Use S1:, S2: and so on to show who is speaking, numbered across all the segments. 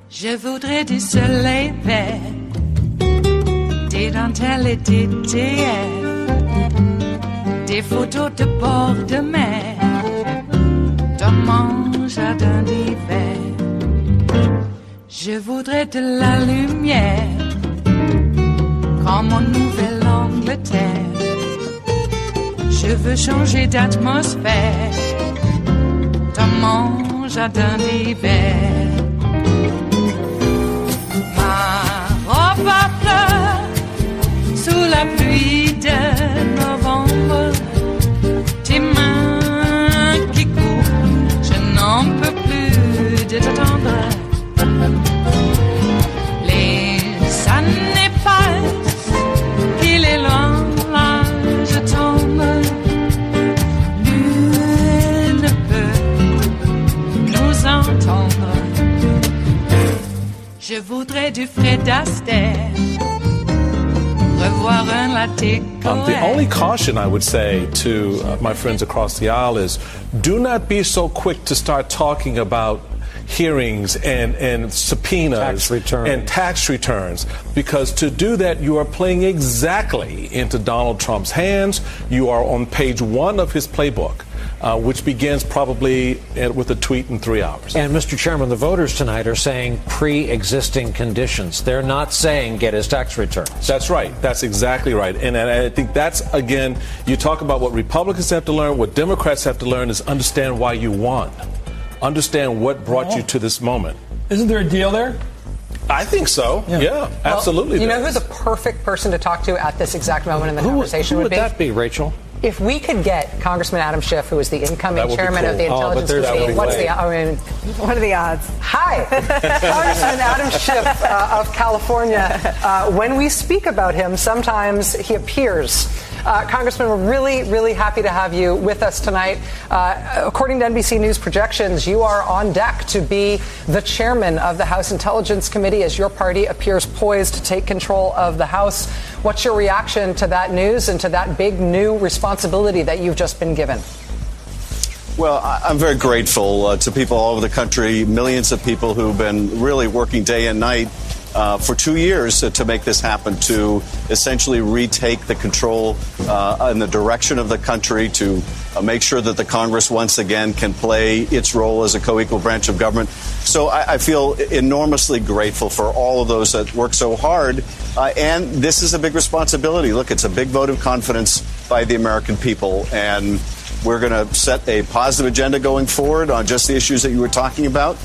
S1: Je voudrais du soleil vert, des dentelles et des théières, des photos de bord de mer, dans mon jardin d'hiver. Je voudrais de la lumière, comme en Nouvelle-Angleterre. Je veux changer d'atmosphère, dans mon jardin d'hiver. Ma fleur, sous la pluie de novembre, tes mains qui courent, je n'en peux plus de t'attendre. Les années passent, qu'il est loin, là je tombe. Nul ne peut nous entendre. Je voudrais du Fred Astaire, revoir un latte.
S2: The only caution I would say to my friends across the aisle is do not be so quick to start talking about hearings and subpoenas and tax returns, because to do that you are playing exactly into Donald Trump's hands. You are on page 1 of his playbook, which begins probably with a tweet in 3 hours.
S3: And, Mr. Chairman, the voters tonight are saying pre-existing conditions. They're not saying get his tax returns.
S2: That's right. That's exactly right. And I think that's, again, you talk about what Republicans have to learn, what Democrats have to learn is understand why you won. Understand what brought you to this moment.
S4: Isn't there a deal there?
S2: I think so. Yeah, absolutely.
S5: You know who the perfect person to talk to at this exact moment in the conversation
S3: would
S5: would be?
S3: Who would that be, Rachel?
S5: If we could get Congressman Adam Schiff, who is the incoming chairman of the Intelligence Committee, what are the odds? Hi, Congressman Adam Schiff of California. When we speak about him, sometimes he appears. Congressman, we're really, really happy to have you with us tonight. According to NBC News projections, you are on deck to be the chairman of the House Intelligence Committee as your party appears poised to take control of the House. What's your reaction to that news and to that big new responsibility that you've just been given?
S6: Well, I'm very grateful to people all over the country, millions of people who've been really working day and night for 2 years to make this happen, to essentially retake the control in the direction of the country, to make sure that the Congress once again can play its role as a co-equal branch of government. So I feel enormously grateful for all of those that work so hard. And this is a big responsibility. Look, it's a big vote of confidence by the American people. And we're going to set a positive agenda going forward on just the issues that you were talking about.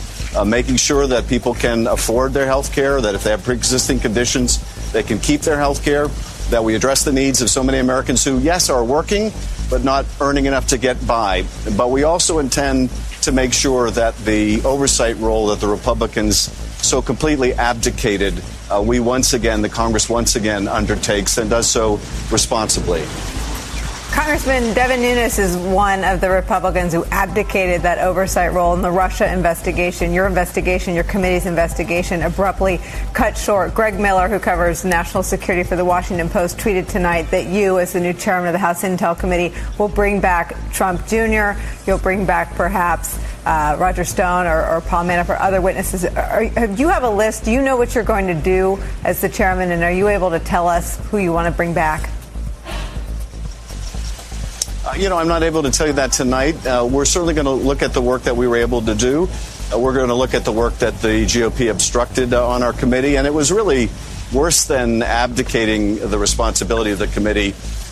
S6: Making sure that people can afford their health care, that if they have pre-existing conditions, they can keep their health care, that we address the needs of so many Americans who, yes, are working, but not earning enough to get by. But we also intend to make sure that the oversight role that the Republicans so completely abdicated, we once again, the Congress once again undertakes and does so responsibly.
S7: Congressman Devin Nunes is one of the Republicans who abdicated that oversight role in the Russia investigation. Your committee's investigation abruptly cut short. Greg Miller, who covers national security for the Washington Post, tweeted tonight that you, as the new chairman of the House Intel Committee, will bring back Trump Jr. You'll bring back perhaps Roger Stone or Paul Manafort, other witnesses. Do you have a list? Do you know what you're going to do as the chairman? And are you able to tell us who you want to bring back?
S6: I'm not able to tell you that tonight. We're certainly going to look at the work that we were able to do. We're going to look at the work that the GOP obstructed on our committee. And it was really worse than abdicating the responsibility of the committee.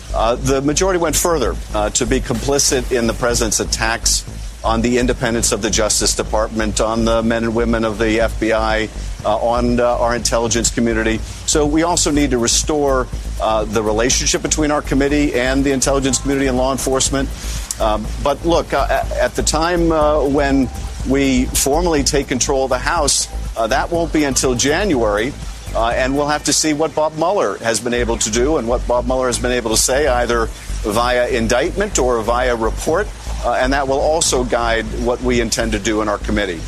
S6: The majority went further to be complicit in the president's attacks on the independence of the Justice Department, on the men and women of the FBI, on our intelligence community. So we also need to restore the relationship between our committee and the intelligence community and law enforcement. But look, at the time when we formally take control of the House, that won't be until January. And we'll have to see what Bob Mueller has been able to do and what Bob Mueller has been able to say, either via indictment or via report, and that will also guide what we intend to do in our committee.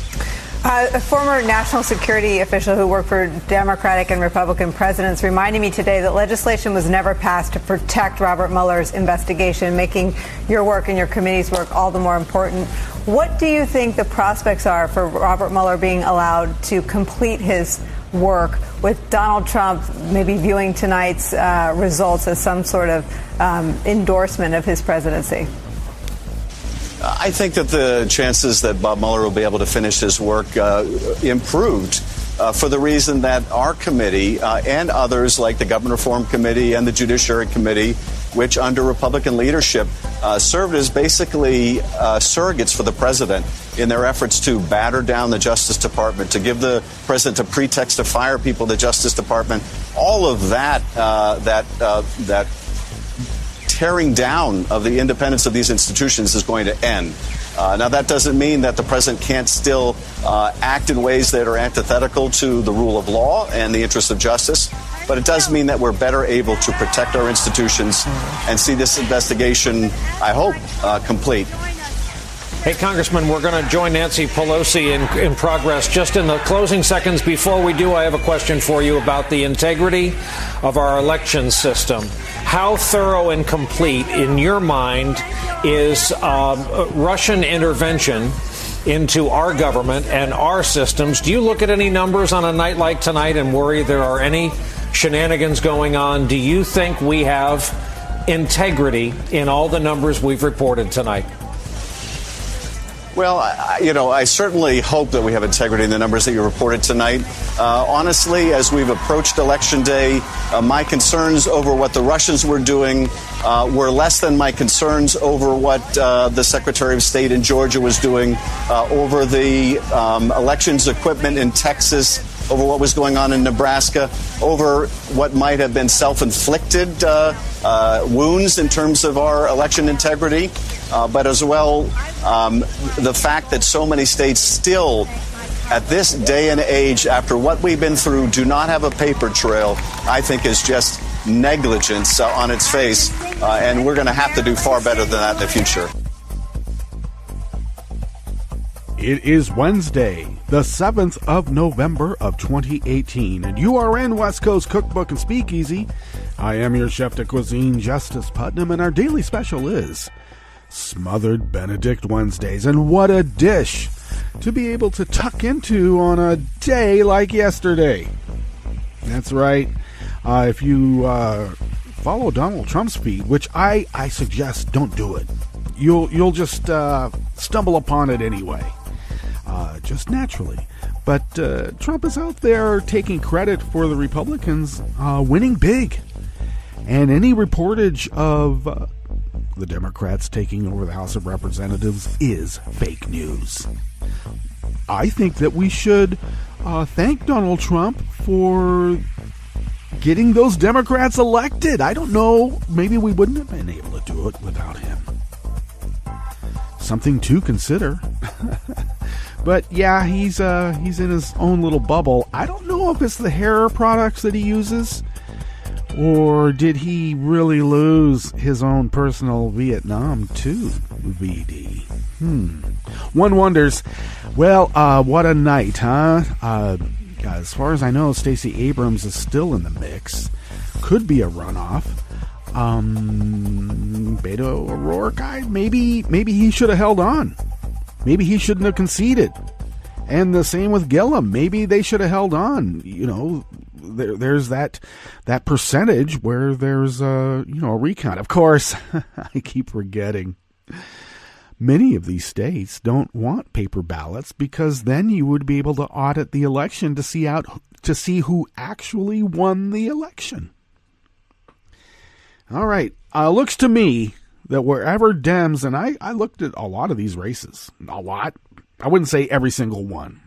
S7: A former national security official who worked for Democratic and Republican presidents reminded me today that legislation was never passed to protect Robert Mueller's investigation, making your work and your committee's work all the more important. What do you think the prospects are for Robert Mueller being allowed to complete his work, with Donald Trump maybe viewing tonight's results as some sort of endorsement of his presidency?
S6: I think that the chances that Bob Mueller will be able to finish his work improved for the reason that our committee and others like the Government Reform Committee and the Judiciary Committee, which under Republican leadership served as basically surrogates for the president in their efforts to batter down the Justice Department, to give the president a pretext to fire people in the Justice Department. All of that tearing down of the independence of these institutions is going to end. Now, that doesn't mean that the president can't still act in ways that are antithetical to the rule of law and the interests of justice, but it does mean that we're better able to protect our institutions and see this investigation, I hope, complete.
S3: Hey, Congressman, we're going to join Nancy Pelosi in progress. Just in the closing seconds before we do, I have a question for you about the integrity of our election system. How thorough and complete, in your mind, is Russian intervention into our government and our systems? Do you look at any numbers on a night like tonight and worry there are any shenanigans going on? Do you think we have integrity in all the numbers we've reported tonight?
S6: Well, I certainly hope that we have integrity in the numbers that you reported tonight. Honestly, as we've approached Election Day, my concerns over what the Russians were doing were less than my concerns over what the Secretary of State in Georgia was doing, over the elections equipment in Texas, over what was going on in Nebraska, over what might have been self-inflicted wounds in terms of our election integrity, but as well the fact that so many states still, at this day and age, after what we've been through, do not have a paper trail, I think is just negligence on its face, and we're going to have to do far better than that in the future.
S4: It is Wednesday, the 7th of November of 2018, and you are in West Coast Cookbook and Speakeasy. I am your chef de cuisine, Justice Putnam, and our daily special is Smothered Benedict Wednesdays. And what a dish to be able to tuck into on a day like yesterday. That's right. If you follow Donald Trump's feed, which I suggest don't do it, you'll just stumble upon it anyway. Just naturally. But Trump is out there taking credit for the Republicans winning big. And any reportage of the Democrats taking over the House of Representatives is fake news. I think that we should thank Donald Trump for getting those Democrats elected. I don't know. Maybe we wouldn't have been able to do it without him. Something to consider. But yeah, he's in his own little bubble. I don't know if it's the hair products that he uses, or did he really lose his own personal Vietnam to VD? One wonders. Well, what a night, huh? As far as I know, Stacey Abrams is still in the mix. Could be a runoff. Beto O'Rourke, maybe he should have held on. Maybe he shouldn't have conceded. And the same with Gillum. Maybe they should have held on. You know, there's that percentage where there's a recount. Of course, I keep forgetting. Many of these states don't want paper ballots because then you would be able to audit the election to see who actually won the election. All right. Looks to me that wherever Dems, and I looked at a lot of these races, a lot. I wouldn't say every single one.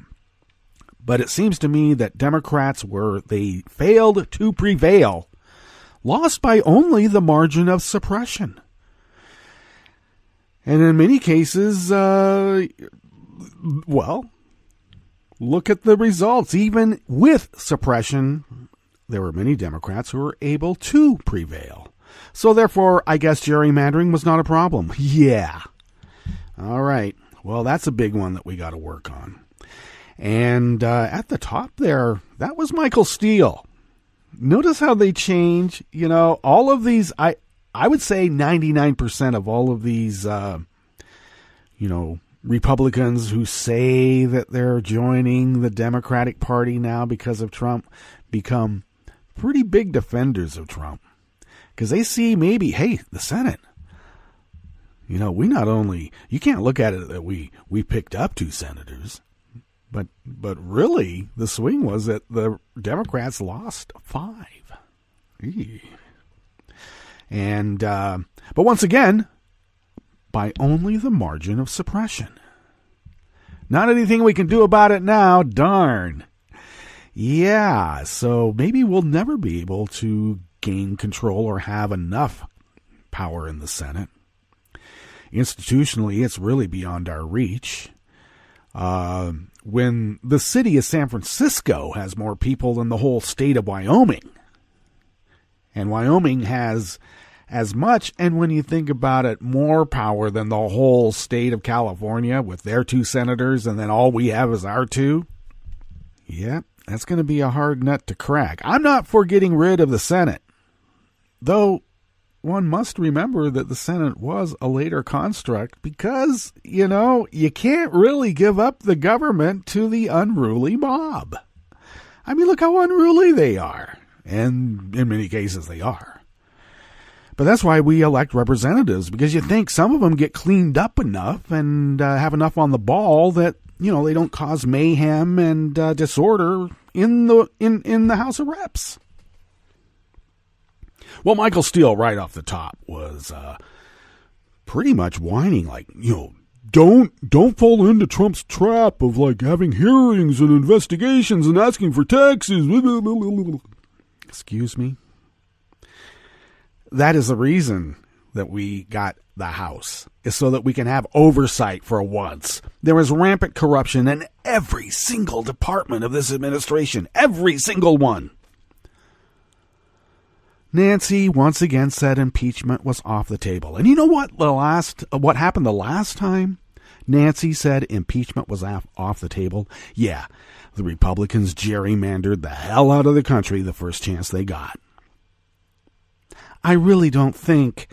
S4: But it seems to me that Democrats, where they failed to prevail, lost by only the margin of suppression. And in many cases, look at the results. Even with suppression, there were many Democrats who were able to prevail. So therefore, I guess gerrymandering was not a problem. Yeah. All right. Well, that's a big one that we got to work on. And at the top there, that was Michael Steele. Notice how they change. You know, all of these, I would say 99% of all of these, Republicans who say that they're joining the Democratic Party now because of Trump become pretty big defenders of Trump. Because they see maybe, hey, the Senate. You know, we not only, you can't look at it that we picked up 2 senators, but really the swing was that the Democrats lost 5. And, but once again, by only the margin of suppression. Not anything we can do about it now, darn. Yeah, so maybe we'll never be able to gain control or have enough power in the Senate. Institutionally, it's really beyond our reach. When the city of San Francisco has more people than the whole state of Wyoming, and Wyoming has as much, and when you think about it, more power than the whole state of California with their 2 senators, and then all we have is our 2. Yep, that's going to be a hard nut to crack. I'm not for getting rid of the Senate, though one must remember that the Senate was a later construct because, you can't really give up the government to the unruly mob. I mean, look how unruly they are, and in many cases they are. But that's why we elect representatives, because you think some of them get cleaned up enough and have enough on the ball that, they don't cause mayhem and disorder in the House of Reps. Well, Michael Steele, right off the top, was pretty much whining like, don't fall into Trump's trap of like having hearings and investigations and asking for taxes. Excuse me. That is the reason that we got the House, is so that we can have oversight for once. There is rampant corruption in every single department of this administration, every single one. Nancy once again said impeachment was off the table. And you know what? What happened the last time Nancy said impeachment was off the table? Yeah, the Republicans gerrymandered the hell out of the country the first chance they got. I really don't think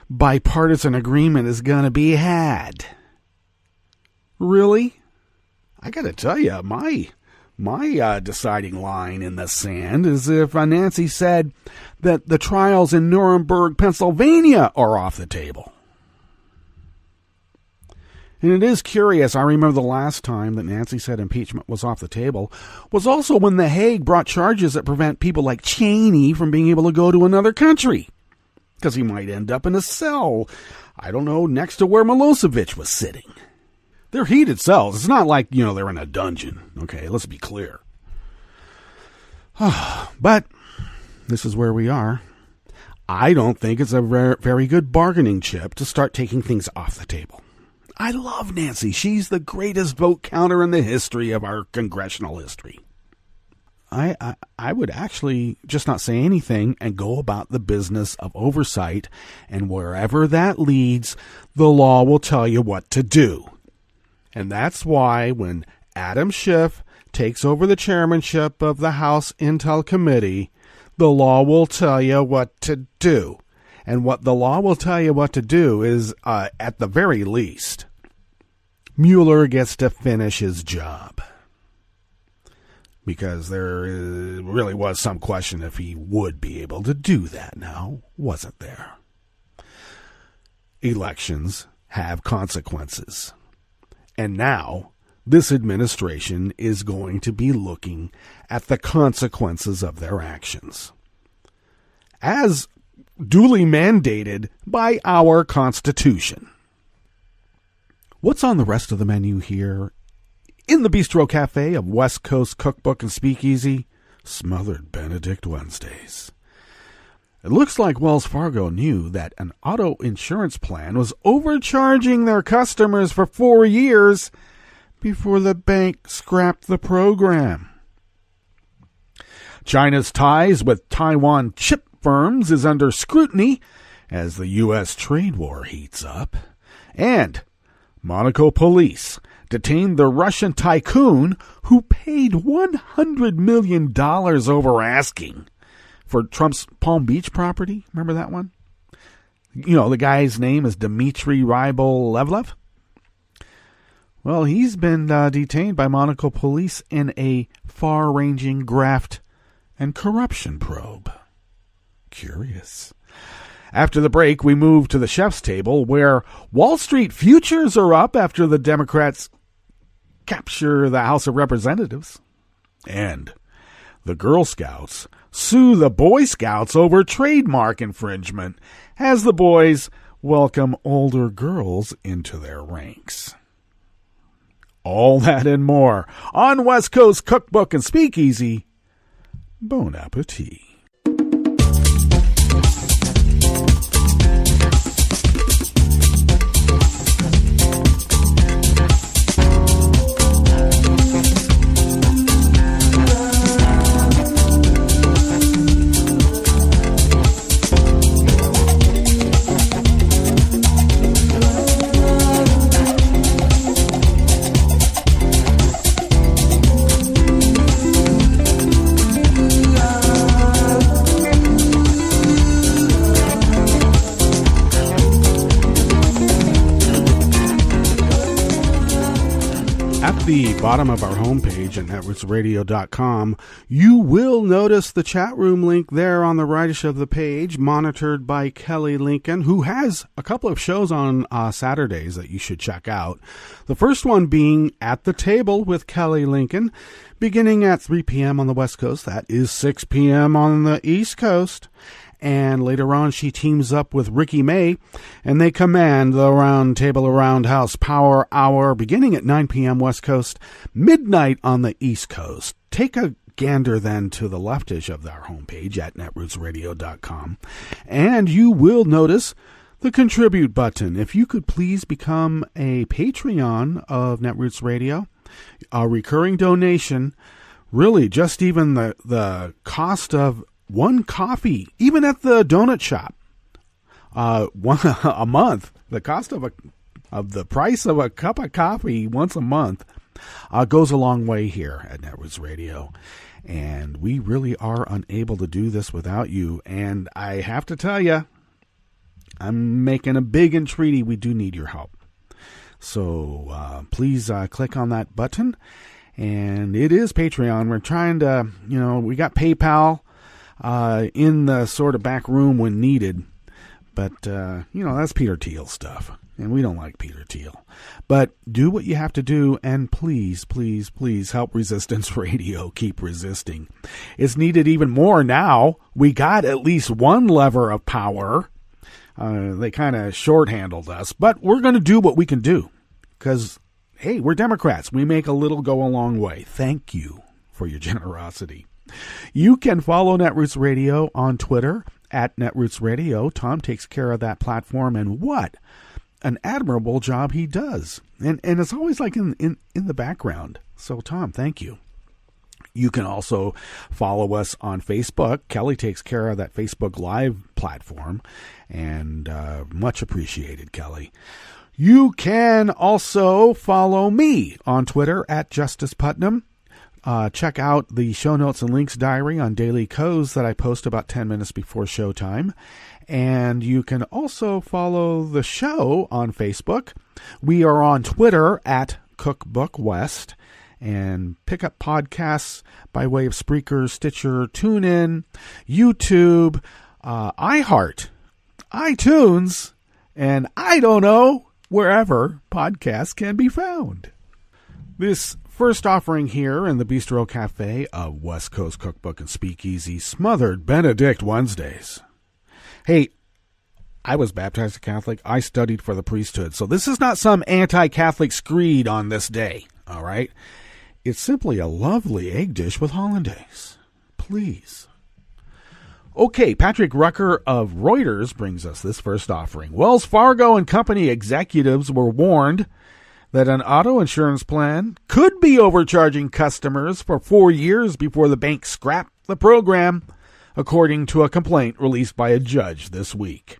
S4: bipartisan agreement is going to be had. Really? I got to tell you, my deciding line in the sand is if Nancy said that the trials in Nuremberg, Pennsylvania are off the table. And it is curious, I remember the last time that Nancy said impeachment was off the table was also when The Hague brought charges that prevent people like Cheney from being able to go to another country. Because he might end up in a cell, I don't know, next to where Milosevic was sitting. They're heated cells. It's not like, they're in a dungeon. Okay, let's be clear. But this is where we are. I don't think it's a very good bargaining chip to start taking things off the table. I love Nancy. She's the greatest vote counter in the history of our congressional history. I would actually just not say anything and go about the business of oversight, and wherever that leads, the law will tell you what to do. And that's why when Adam Schiff takes over the chairmanship of the House Intel Committee, the law will tell you what to do. And what the law will tell you what to do is, at the very least, Mueller gets to finish his job. Because there really was some question if he would be able to do that now, wasn't there? Elections have consequences. And now, this administration is going to be looking at the consequences of their actions, as duly mandated by our Constitution. What's on the rest of the menu here in the Bistro Cafe of West Coast Cookbook and Speakeasy? Smothered Benedict Wednesdays. It looks like Wells Fargo knew that an auto insurance plan was overcharging their customers for 4 years before the bank scrapped the program. China's ties with Taiwan chip firms is under scrutiny as the U.S. trade war heats up. And Monaco police detained the Russian tycoon who paid $100 million over asking for Trump's Palm Beach property. Remember that one? You know, the guy's name is Dimitri Rybolovlev. Well, he's been detained by Monaco police in a far-ranging graft and corruption probe. Curious. After the break, we move to the chef's table, where Wall Street futures are up after the Democrats capture the House of Representatives. And the Girl Scouts sue the Boy Scouts over trademark infringement as the boys welcome older girls into their ranks. All that and more on West Coast Cookbook and Speakeasy. Bon appetit. The bottom of our homepage at netrootsradio.com, you will notice the chat room link there on the rightish of the page, monitored by Kelly Lincoln, who has a couple of shows on Saturdays that you should check out. The first one being At the Table with Kelly Lincoln, beginning at 3 p.m. on the West Coast. That is 6 p.m. on the East Coast. And later on, she teams up with Ricky May, and they command the Round Table Around House Power Hour, beginning at 9 p.m. West Coast, midnight on the East Coast. Take a gander then to the leftish of our homepage at netrootsradio.com, and you will notice the Contribute button. If you could please become a Patreon of Netroots Radio, a recurring donation, really just even the cost of one coffee, even at the donut shop, a month. The cost of the price of a cup of coffee once a month goes a long way here at Netroots Radio, and we really are unable to do this without you. And I have to tell you, I'm making a big entreaty. We do need your help. So please click on that button, and it is Patreon. We're trying to, we got PayPal in the sort of back room when needed. But, that's Peter Thiel stuff, and we don't like Peter Thiel. But do what you have to do, and please, please, please help Resistance Radio keep resisting. It's needed even more now. We got at least one lever of power. They kind of short-handled us, but we're going to do what we can do because, hey, we're Democrats. We make a little go a long way. Thank you for your generosity. You can follow Netroots Radio on Twitter at Netroots Radio. Tom takes care of that platform, and what an admirable job he does. And it's always like in the background. So, Tom, thank you. You can also follow us on Facebook. Kelly takes care of that Facebook Live platform, and much appreciated, Kelly. You can also follow me on Twitter at Justice Putnam. Check out the show notes and links diary on Daily Codes that I post about 10 minutes before showtime. And you can also follow the show on Facebook. We are on Twitter at Cookbook West. And pick up podcasts by way of Spreaker, Stitcher, TuneIn, YouTube, iHeart, iTunes, and I don't know, wherever podcasts can be found. This first offering here in the Bistro Cafe of West Coast Cookbook and Speakeasy, Smothered Benedict Wednesdays. Hey, I was baptized a Catholic. I studied for the priesthood. So this is not some anti-Catholic screed on this day, all right? It's simply a lovely egg dish with hollandaise. Please. Okay, Patrick Rucker of Reuters brings us this first offering. Wells Fargo and Company executives were warned that an auto insurance plan could be overcharging customers for 4 years before the bank scrapped the program. according to a complaint released by a judge this week.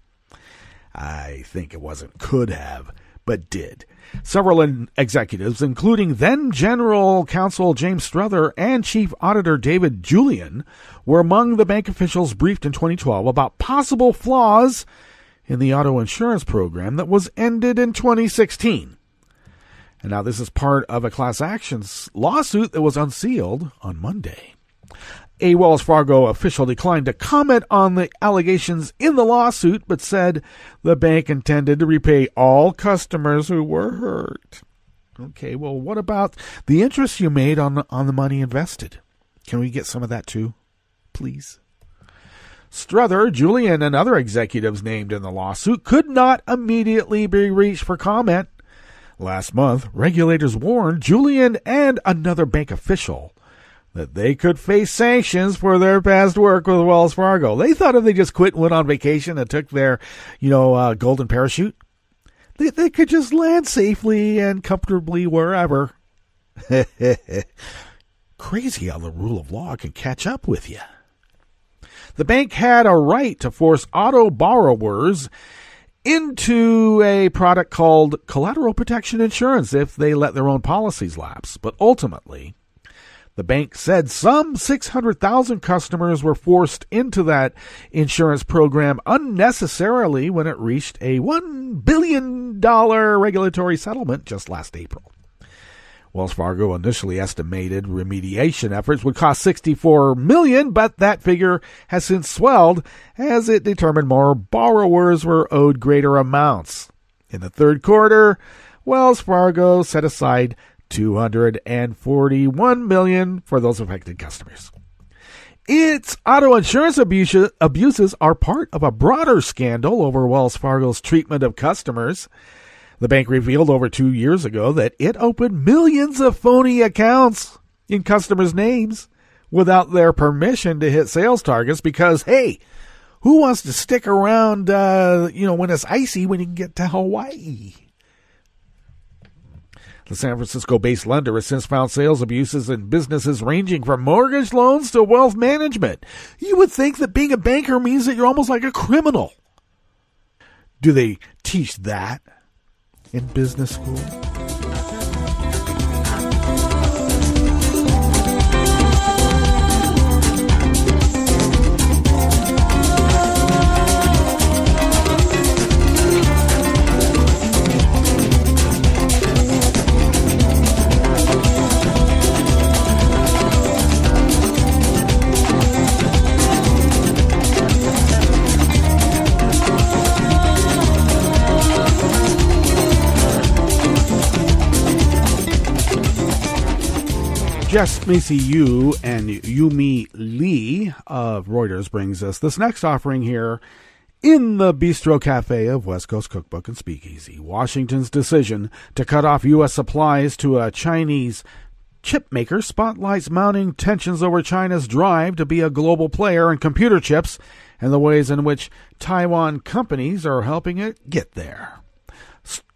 S4: I think it wasn't could have, but did. Several executives, including then General Counsel James Struther and Chief Auditor David Julian, were among the bank officials briefed in 2012 about possible flaws in the auto insurance program that was ended in 2016. And now this is part of a class actions lawsuit that was unsealed on Monday. A Wells Fargo official declined to comment on the allegations in the lawsuit, but said the bank intended to repay all customers who were hurt. Okay, well, what about the interest you made on the money invested? Can we get some of that too, please? Struther, Julian, and other executives named in the lawsuit could not immediately be reached for comment. Last month, regulators warned Julian and another bank official that they could face sanctions for their past work with Wells Fargo. They thought if they just quit and went on vacation and took their, golden parachute, they could just land safely and comfortably wherever. Crazy how the rule of law can catch up with you. The bank had a right to force auto borrowers into a product called collateral protection insurance if they let their own policies lapse. But ultimately, the bank said some 600,000 customers were forced into that insurance program unnecessarily when it reached a $1 billion regulatory settlement just last April. Wells Fargo initially estimated remediation efforts would cost $64 million, but that figure has since swelled as it determined more borrowers were owed greater amounts. In the third quarter, Wells Fargo set aside $241 million for those affected customers. Its auto insurance abuses are part of a broader scandal over Wells Fargo's treatment of customers. The bank revealed over 2 years ago that it opened millions of phony accounts in customers' names without their permission to hit sales targets because, hey, who wants to stick around, when it's icy when you can get to Hawaii? The San Francisco-based lender has since found sales abuses in businesses ranging from mortgage loans to wealth management. You would think that being a banker means that you're almost like a criminal. Do they teach that in business school? Jess Macy Yu and Yumi Lee of Reuters brings us this next offering here in the Bistro Cafe of West Coast Cookbook and Speakeasy. Washington's decision to cut off U.S. supplies to a Chinese chip maker spotlights mounting tensions over China's drive to be a global player in computer chips and the ways in which Taiwan companies are helping it get there.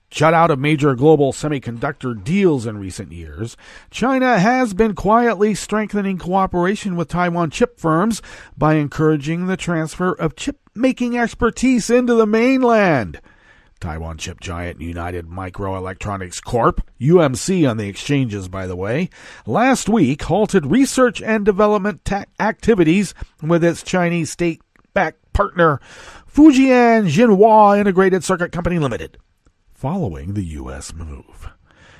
S4: Shut out of major global semiconductor deals in recent years, China has been quietly strengthening cooperation with Taiwan chip firms by encouraging the transfer of chip-making expertise into the mainland. Taiwan chip giant United Microelectronics Corp., UMC on the exchanges, by the way, last week halted research and development activities with its Chinese state-backed partner, Fujian Jinhua Integrated Circuit Company Limited, following the U.S. move.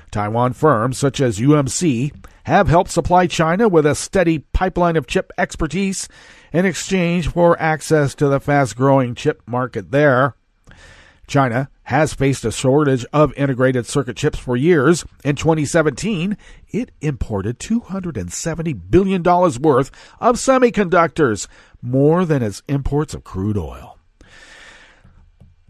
S4: Taiwan firms such as UMC have helped supply China with a steady pipeline of chip expertise in exchange for access to the fast-growing chip market there. China has faced a shortage of integrated circuit chips for years. In 2017, it imported $270 billion worth of semiconductors, more than its imports of crude oil.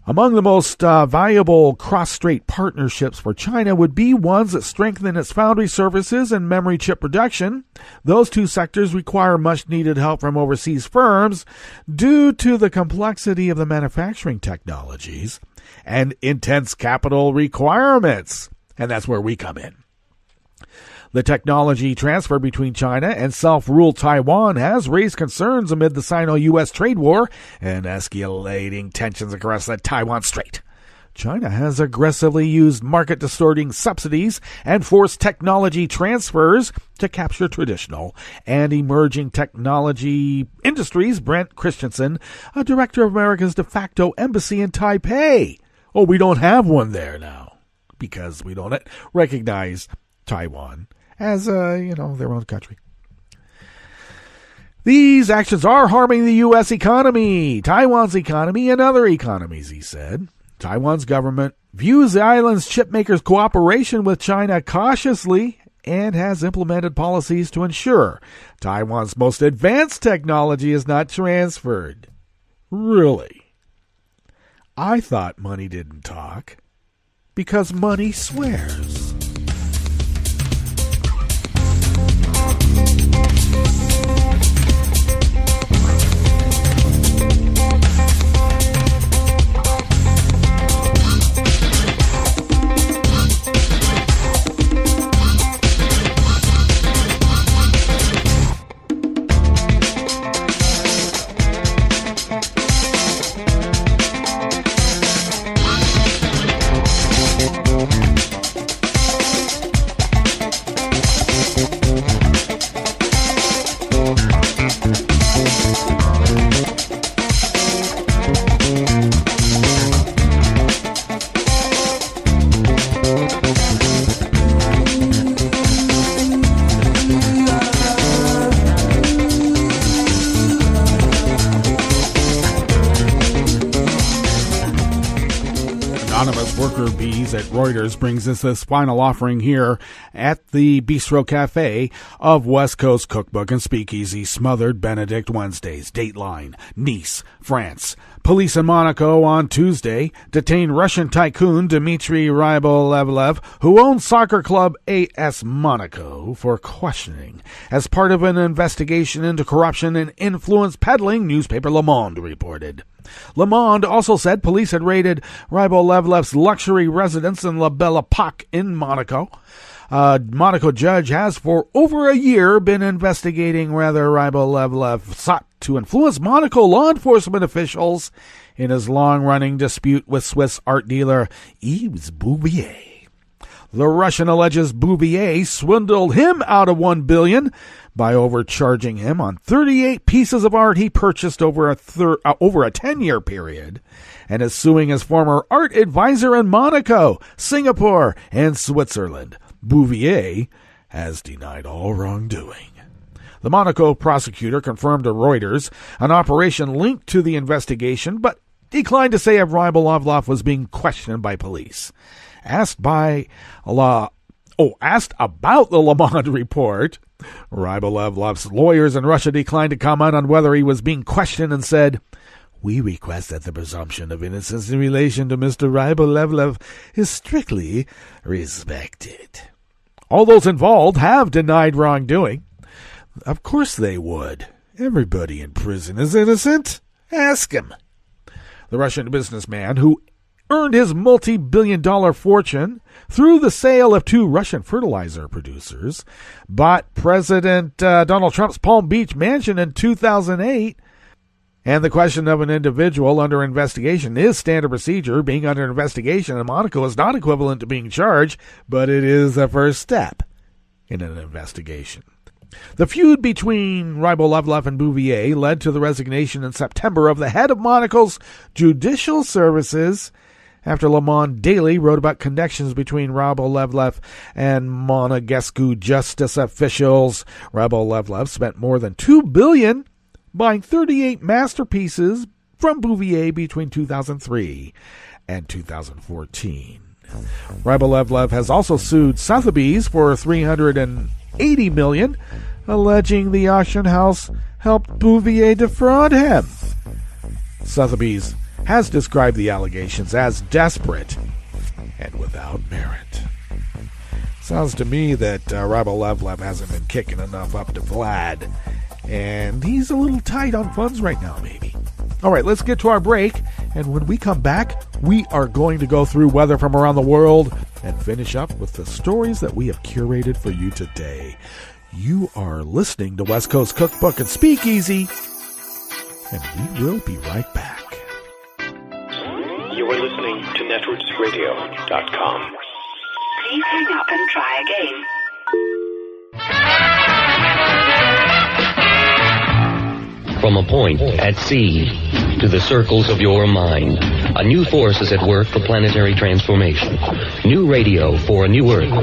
S4: Among the most valuable cross-strait partnerships for China would be ones that strengthen its foundry services and memory chip production. Those two sectors require much-needed help from overseas firms due to the complexity of the manufacturing technologies and intense capital requirements. And that's where we come in. The technology transfer between China and self-ruled Taiwan has raised concerns amid the Sino-U.S. trade war and escalating tensions across the Taiwan Strait. China has aggressively used market-distorting subsidies and forced technology transfers to capture traditional and emerging technology industries. Brent Christensen, a director of America's de facto embassy in Taipei. Oh, we don't have one there now because we don't recognize Taiwan as, their own country. These actions are harming the U.S. economy, Taiwan's economy, and other economies, he said. Taiwan's government views the island's chipmakers' cooperation with China cautiously and has implemented policies to ensure Taiwan's most advanced technology is not transferred. Really? I thought money didn't talk because money swears. Anonymous worker bees at Reuters brings us this final offering here at the Bistro Cafe of West Coast Cookbook and Speakeasy. Smothered Benedict Wednesdays. Dateline, Nice, France. Police in Monaco on Tuesday detained Russian tycoon Dimitri Rybolovlev, who owns soccer club AS Monaco, for questioning as part of an investigation into corruption and influence peddling, newspaper Le Monde reported. Le Monde also said police had raided Rybolovlev's luxury residence in La Belle Epoque in Monaco. A Monaco judge has for over a year been investigating whether Rybolovlev sought to influence Monaco law enforcement officials in his long-running dispute with Swiss art dealer Yves Bouvier. The Russian alleges Bouvier swindled him out of $1 billion by overcharging him on 38 pieces of art he purchased over a 10-year period, and is suing his former art advisor in Monaco, Singapore, and Switzerland. Bouvier has denied all wrongdoing. The Monaco prosecutor confirmed to Reuters an operation linked to the investigation, but declined to say if Rybolovlev was being questioned by police. Asked about the Le Monde report, Rybolovlev's lawyers in Russia declined to comment on whether he was being questioned and said, "We request that the presumption of innocence in relation to Mr. Rybolovlev is strictly respected." All those involved have denied wrongdoing. Of course they would. Everybody in prison is innocent. Ask him. The Russian businessman, who earned his multi-billion-dollar fortune through the sale of 2 Russian fertilizer producers, bought President Donald Trump's Palm Beach mansion in 2008, and the question of an individual under investigation is standard procedure. Being under investigation in Monaco is not equivalent to being charged, but it is the first step in an investigation. The feud between Rybolovlev and Bouvier led to the resignation in September of the head of Monaco's judicial services after Le Monde Daily wrote about connections between Rybolovlev and Monegasque justice officials. Rybolovlev spent more than $2 billion buying 38 masterpieces from Bouvier between 2003 and 2014. Rybolovlev has also sued Sotheby's for $380 million, alleging the auction house helped Bouvier defraud him. Sotheby's has described the allegations as desperate and without merit. Sounds to me that Rybolovlev hasn't been kicking enough up to Vlad, and he's a little tight on funds right now, maybe. All right, let's get to our break, and when we come back, we are going to go through weather from around the world and finish up with the stories that we have curated for you today. You are listening to West Coast Cookbook and Speakeasy, and we will be right back.
S8: You are listening to netrootsradio.com.
S9: Please hang up and try again.
S10: From a point at sea to the circles of your mind, a new force is at work for planetary transformation. New radio for a new Earth.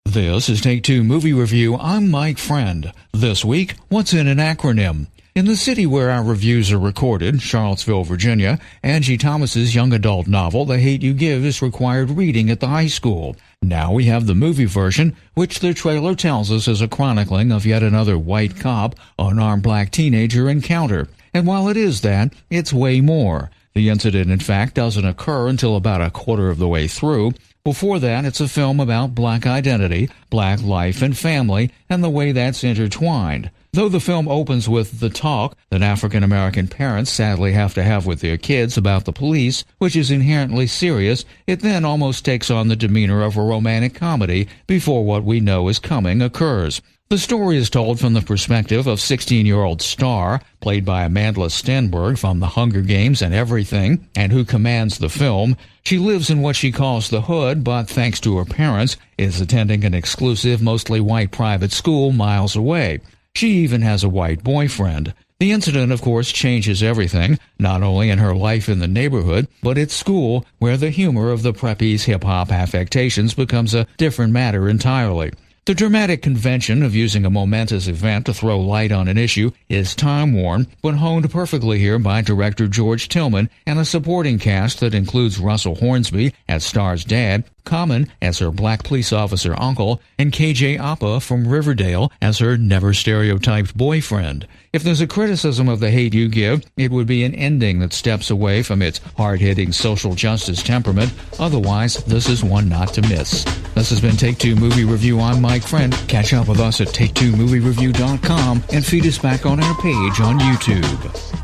S11: This is Take Two Movie Review. I'm Mike Friend. This week, what's in an acronym? In the city where our reviews are recorded, Charlottesville, Virginia, Angie Thomas's young adult novel, The Hate U Give, is required reading at the high school. Now we have the movie version, which the trailer tells us is a chronicling of yet another white cop, unarmed black teenager encounter. And while it is that, it's way more. The incident, in fact, doesn't occur until about a quarter of the way through. Before that, it's a film about black identity, black life and family, and the way that's intertwined. Though the film opens with the talk that African-American parents sadly have to have with their kids about the police, which is inherently serious, it then almost takes on the demeanor of a romantic comedy before what we know is coming occurs. The story is told from the perspective of 16-year-old Star, played by Amanda Stenberg from The Hunger Games and Everything, and who commands the film. She lives in what she calls the hood, but thanks to her parents, is attending an exclusive, mostly white private school miles away. She even has a white boyfriend. The incident, of course, changes everything, not only in her life in the neighborhood, but at school, where the humor of the preppy's hip-hop affectations becomes a different matter entirely. The dramatic convention of using a momentous event to throw light on an issue is time-worn, but honed perfectly here by director George Tillman and a supporting cast that includes Russell Hornsby as Star's dad, Common as her black police officer uncle, and KJ Apa from Riverdale as her never-stereotyped boyfriend. If there's a criticism of The Hate U Give, it would be an ending that steps away from its hard-hitting social justice temperament. Otherwise, this is one not to miss. This has been Take Two Movie Review. I'm Mike Friend. Catch up with us at take2moviereview.com and feed us back on our page on YouTube.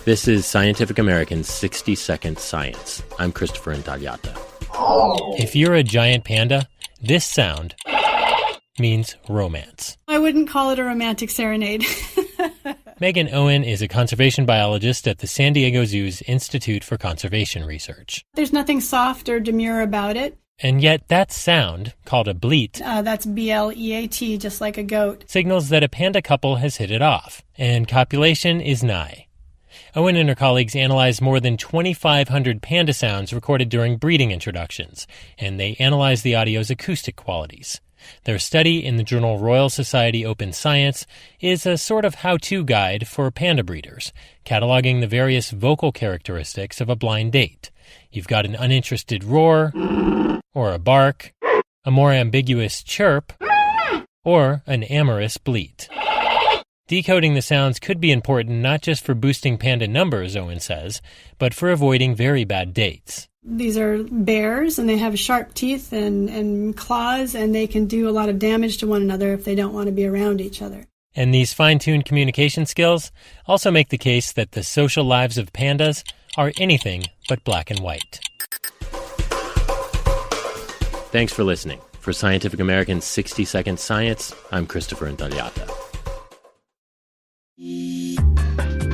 S12: This is Scientific American's 60-Second Science. I'm Christopher Intagliata. If you're a giant panda, this sound means romance.
S13: I wouldn't call it a romantic serenade.
S12: Megan Owen is a conservation biologist at the San Diego Zoo's Institute for Conservation Research.
S13: There's nothing soft or demure about it.
S12: And yet that sound, called a bleat,
S13: that's B-L-E-A-T, just like a goat,
S12: signals that a panda couple has hit it off, and copulation is nigh. Owen and her colleagues analyzed more than 2,500 panda sounds recorded during breeding introductions, and they analyzed the audio's acoustic qualities. Their study in the journal Royal Society Open Science is a sort of how-to guide for panda breeders, cataloging the various vocal characteristics of a blind date. You've got an uninterested roar, or a bark, a more ambiguous chirp, or an amorous bleat. Decoding the sounds could be important not just for boosting panda numbers, Owen says, but for avoiding very bad dates.
S13: These are bears, and they have sharp teeth and claws, and they can do a lot of damage to one another if they don't want to be around each other.
S12: And these fine-tuned communication skills also make the case that the social lives of pandas are anything but black and white. Thanks for listening. For Scientific American's 60-Second Science, I'm Christopher Intagliata.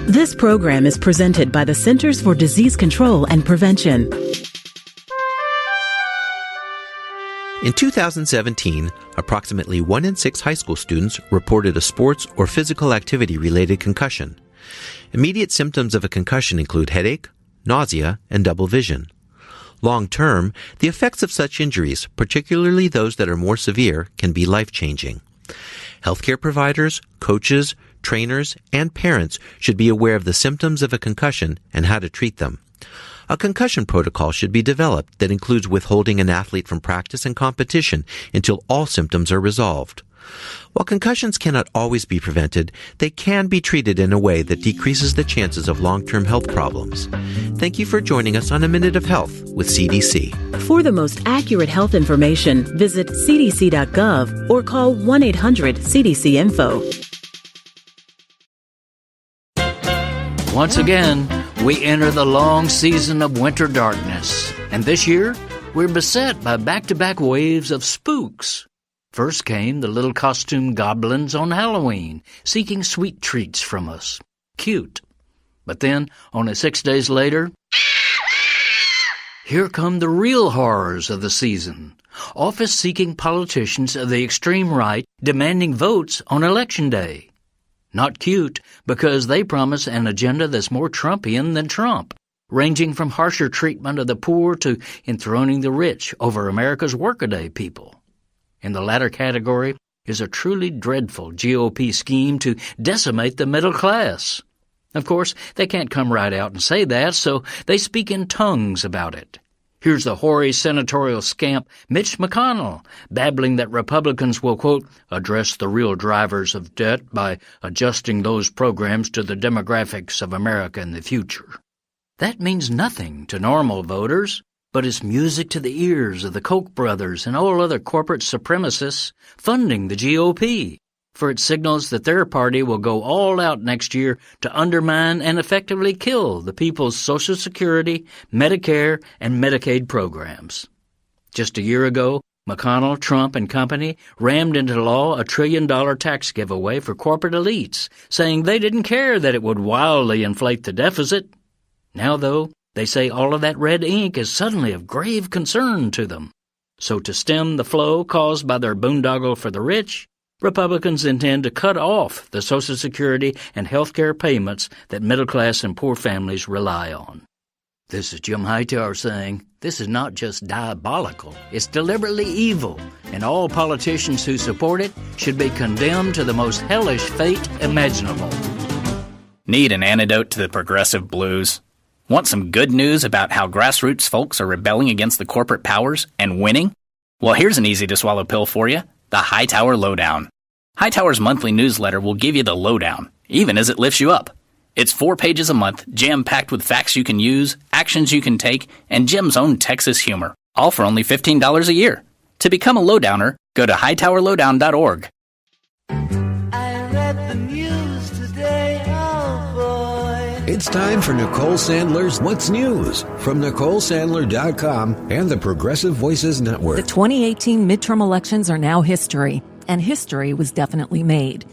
S14: This program is presented by the Centers for Disease Control and Prevention.
S15: In 2017, approximately 1 in 6 high school students reported a sports or physical activity-related concussion. Immediate symptoms of a concussion include headache, nausea, and double vision. Long-term, the effects of such injuries, particularly those that are more severe, can be life-changing. Healthcare providers, coaches, trainers, and parents should be aware of the symptoms of a concussion and how to treat them. A concussion protocol should be developed that includes withholding an athlete from practice and competition until all symptoms are resolved. While concussions cannot always be prevented, they can be treated in a way that decreases the chances of long-term health problems. Thank you for joining us on A Minute of Health with CDC.
S14: For the most accurate health information, visit cdc.gov or call 1-800-CDC-INFO.
S16: Once again, we enter the long season of winter darkness. And this year, we're beset by back-to-back waves of spooks. First came the little costume goblins on Halloween, seeking sweet treats from us. Cute. But then, only 6 days later, here come the real horrors of the season. Office-seeking politicians of the extreme right demanding votes on Election Day. Not cute, because they promise an agenda that's more Trumpian than Trump, ranging from harsher treatment of the poor to enthroning the rich over America's workaday people. In the latter category is a truly dreadful GOP scheme to decimate the middle class. Of course, they can't come right out and say that, so they speak in tongues about it. Here's the hoary senatorial scamp Mitch McConnell, babbling that Republicans will, quote, address the real drivers of debt by adjusting those programs to the demographics of America in the future. That means nothing to normal voters, but it's music to the ears of the Koch brothers and all other corporate supremacists funding the GOP, for it signals that their party will go all out next year to undermine and effectively kill the people's Social Security, Medicare, and Medicaid programs. Just a year ago, McConnell, Trump, and company rammed into law a $1 trillion tax giveaway for corporate elites, saying they didn't care that it would wildly inflate the deficit. Now, though, they say all of that red ink is suddenly of grave concern to them. So to stem the flow caused by their boondoggle for the rich, Republicans intend to cut off the Social Security and health care payments that middle-class and poor families rely on. This is Jim Hightower saying, this is not just diabolical, it's deliberately evil, and all politicians who support it should be condemned to the most hellish fate imaginable.
S17: Need an antidote to the progressive blues? Want some good news about how grassroots folks are rebelling against the corporate powers and winning? Well, here's an easy-to-swallow pill for you, the Hightower Lowdown. Hightower's monthly newsletter will give you the lowdown, even as it lifts you up. It's 4 pages a month, jam-packed with facts you can use, actions you can take, and Jim's own Texas humor, all for only $15 a year. To become a lowdowner, go to hightowerlowdown.org.
S18: It's time for Nicole Sandler's What's News from NicoleSandler.com and the Progressive Voices Network.
S19: The 2018 midterm elections are now history, and history was definitely made.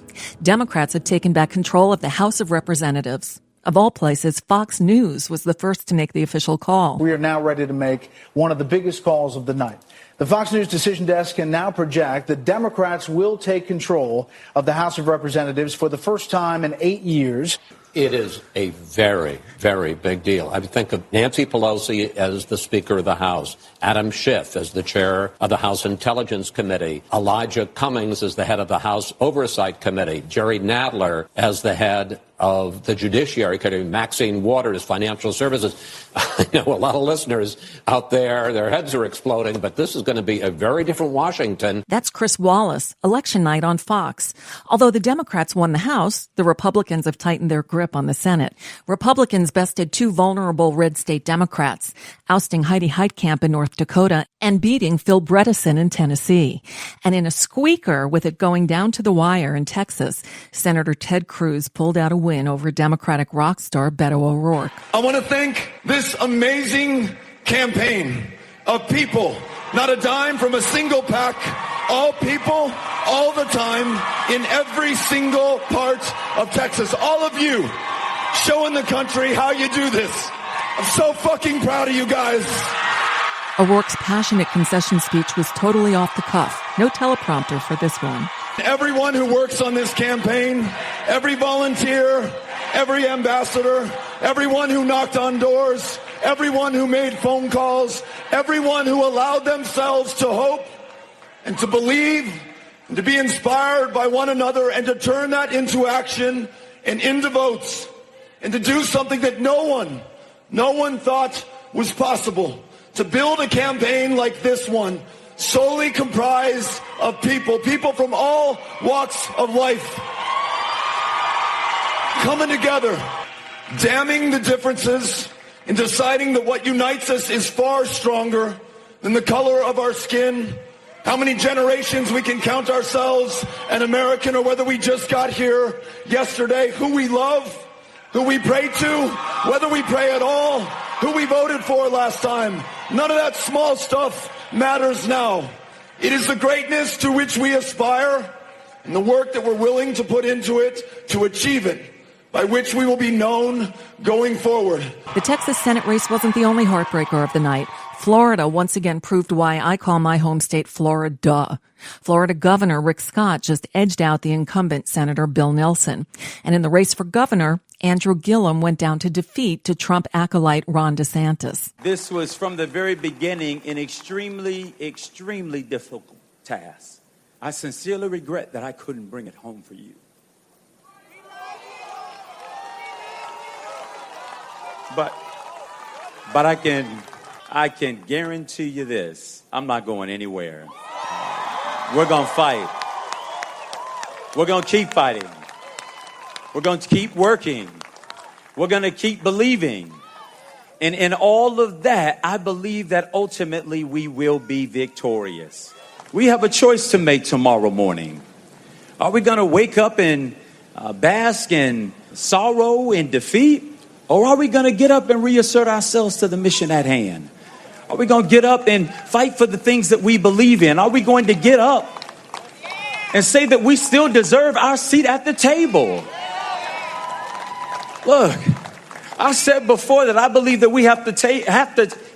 S19: Democrats have taken back control of the House of Representatives. Of all places, Fox News was the first to make the official call.
S20: We are now ready to make one of the biggest calls of the night. The Fox News decision desk can now project that Democrats will take control of the House of Representatives for the first time in 8 years.
S21: It is a very, very big deal. I think of Nancy Pelosi as the Speaker of the House, Adam Schiff as the chair of the House Intelligence Committee, Elijah Cummings as the head of the House Oversight Committee, Jerry Nadler as the head of the Judiciary Committee, Maxine Waters, Financial Services. I know a lot of listeners out there, their heads are exploding, but this is going to be a very different Washington.
S19: That's Chris Wallace, election night on Fox. Although the Democrats won the House, the Republicans have tightened their grip on the Senate. Republicans bested 2 vulnerable red state Democrats, ousting Heidi Heitkamp in North Dakota and beating Phil Bredesen in Tennessee. And in a squeaker with it going down to the wire in Texas, Senator Ted Cruz pulled out a win over Democratic rock star Beto O'Rourke.
S22: I want to thank this amazing campaign of people, not a dime from a single pack, all people, all the time, in every single part of Texas. All of you showing the country how you do this. I'm so fucking proud of you guys.
S19: O'Rourke's passionate concession speech was totally off the cuff. No teleprompter for this one.
S22: Everyone who works on this campaign, every volunteer, every ambassador, everyone who knocked on doors, everyone who made phone calls, everyone who allowed themselves to hope and to believe and to be inspired by one another and to turn that into action and into votes and to do something that no one thought was possible. To build a campaign like this one solely comprised of people from all walks of life, coming together, damning the differences, and deciding that what unites us is far stronger than the color of our skin, how many generations we can count ourselves an American, or whether we just got here yesterday, who we love, who we pray to, whether we pray at all, who we voted for last time. None of that small stuff matters now. It is the greatness to which we aspire and the work that we're willing to put into it to achieve it, by which we will be known going forward.
S19: The Texas Senate race wasn't the only heartbreaker of the night. Florida once again proved why I call my home state Florida. Florida Governor Rick Scott just edged out the incumbent Senator Bill Nelson. And in the race for governor, Andrew Gillum went down to defeat to Trump acolyte Ron DeSantis.
S1: This was from the very beginning an extremely, extremely difficult task. I sincerely regret that I couldn't bring it home for you. But I can guarantee you this. I'm not going anywhere. We're going to fight. We're going to keep fighting. We're going to keep working. We're going to keep believing. And in all of that, I believe that ultimately we will be victorious. We have a choice to make tomorrow morning. Are we going to wake up and bask in sorrow and defeat? Or are we going to get up and reassert ourselves to the mission at hand? Are we going to get up and fight for the things that we believe in? Are we going to get up and say that we still deserve our seat at the table? Look, I said before that I believe that we have to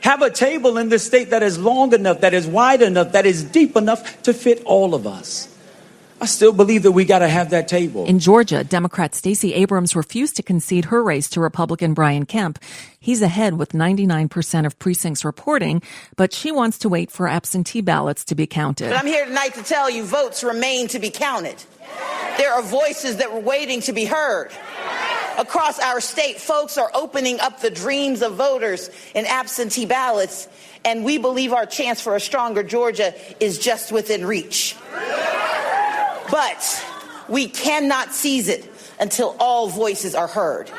S1: have a table in this state that is long enough, that is wide enough, that is deep enough to fit all of us. I still believe that we got to have that table.
S19: In Georgia, Democrat Stacey Abrams refused to concede her race to Republican Brian Kemp. He's ahead with 99% of precincts reporting, but she wants to wait for absentee ballots to be counted.
S2: But I'm here tonight to tell you votes remain to be counted. There are voices that were waiting to be heard. Across our state, folks are opening up the dreams of voters in absentee ballots, and we believe our chance for a stronger Georgia is just within reach. But we cannot seize it until all voices are heard.